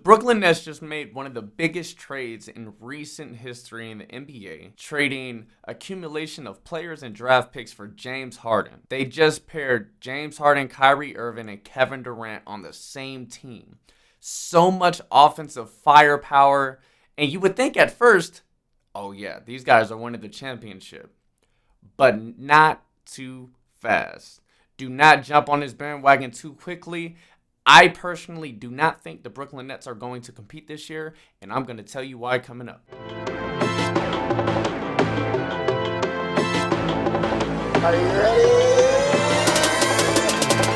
Brooklyn Nets just made one of the biggest trades in recent history in the NBA, trading accumulation of players and draft picks for James Harden. They just paired James Harden, Kyrie Irving, and Kevin Durant on the same team. So much offensive firepower, and you would think at first, oh yeah, these guys are winning the championship. But not too fast. Do not jump on this bandwagon too quickly. I personally do not think the Brooklyn Nets are going to compete this year, and I'm going to tell you why coming up. Are you ready?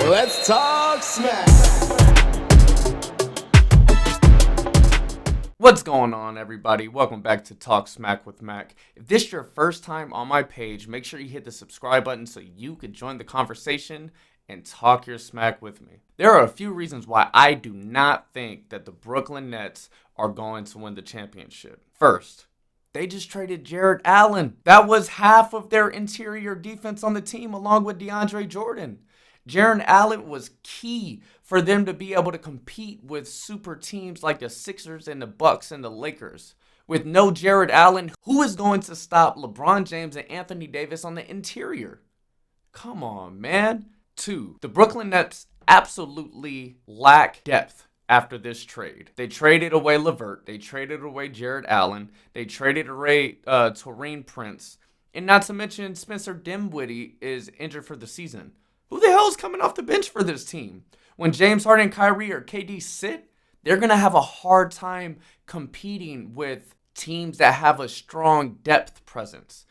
Let's talk smack. What's going on, everybody? Welcome back to Talk Smack with Mac. If this is your first time on my page, make sure you hit the subscribe button so you can join the conversation and talk your smack with me. There are a few reasons why I do not think that the Brooklyn Nets are going to win the championship. First, they just traded Jared Allen. That was half of their interior defense on the team along with DeAndre Jordan. Jared Allen was key for them to be able to compete with super teams like the Sixers and the Bucks and the Lakers. With no Jared Allen, who is going to stop LeBron James and Anthony Davis on the interior? Come on, man. 2. The Brooklyn Nets absolutely lack depth after this trade. They traded away LeVert. They traded away Jared Allen. They traded away Taurean Prince. And not to mention Spencer Dinwiddie is injured for the season. Who the hell is coming off the bench for this team? When James Harden, Kyrie, or KD sit, they're going to have a hard time competing with teams that have a strong depth presence.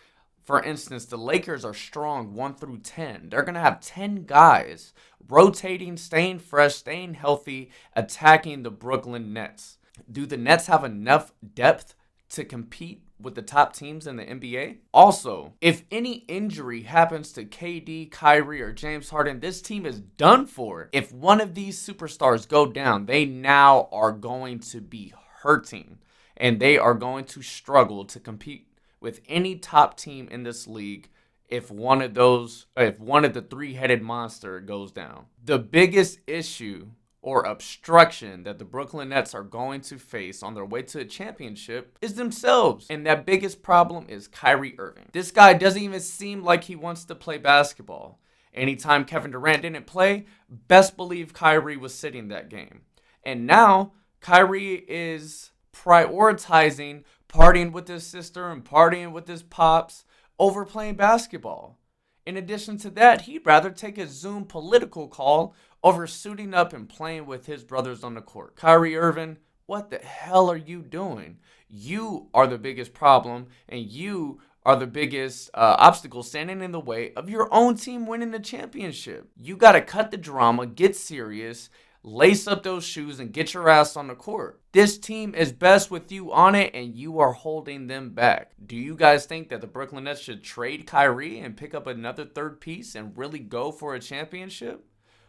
For instance, the Lakers are strong 1 through 10. They're going to have 10 guys rotating, staying fresh, staying healthy, attacking the Brooklyn Nets. Do the Nets have enough depth to compete with the top teams in the NBA? Also, if any injury happens to KD, Kyrie, or James Harden, this team is done for. If one of these superstars go down, they now are going to be hurting, and they are going to struggle to compete with any top team in this league if one of the three-headed monster goes down. The biggest issue or obstruction that the Brooklyn Nets are going to face on their way to a championship is themselves. And that biggest problem is Kyrie Irving. This guy doesn't even seem like he wants to play basketball. Anytime Kevin Durant didn't play, best believe Kyrie was sitting that game. And now Kyrie is prioritizing partying with his sister and partying with his pops over playing basketball. In addition to that, he'd rather take a Zoom political call over suiting up and playing with his brothers on the court. Kyrie Irving, what the hell are you doing? You are the biggest problem, and you are the biggest obstacle standing in the way of your own team winning the championship. You got to cut the drama, get serious, lace up those shoes, and get your ass on the court. This team is best with you on it, and you are holding them back. Do you guys think that the Brooklyn Nets should trade Kyrie and pick up another third piece and really go for a championship?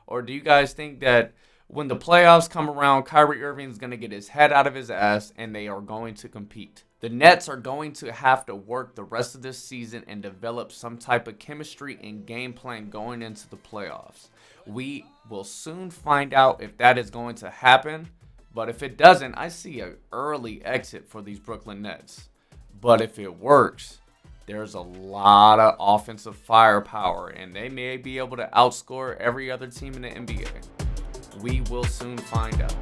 Or do you guys think that when the playoffs come around, Kyrie Irving is going to get his head out of his ass and they are going to compete? The Nets are going to have to work the rest of this season and develop some type of chemistry and game plan going into the playoffs. We will soon find out if that is going to happen. But if it doesn't, I see an early exit for these Brooklyn Nets. But if it works, there's a lot of offensive firepower, and they may be able to outscore every other team in the NBA. We will soon find out.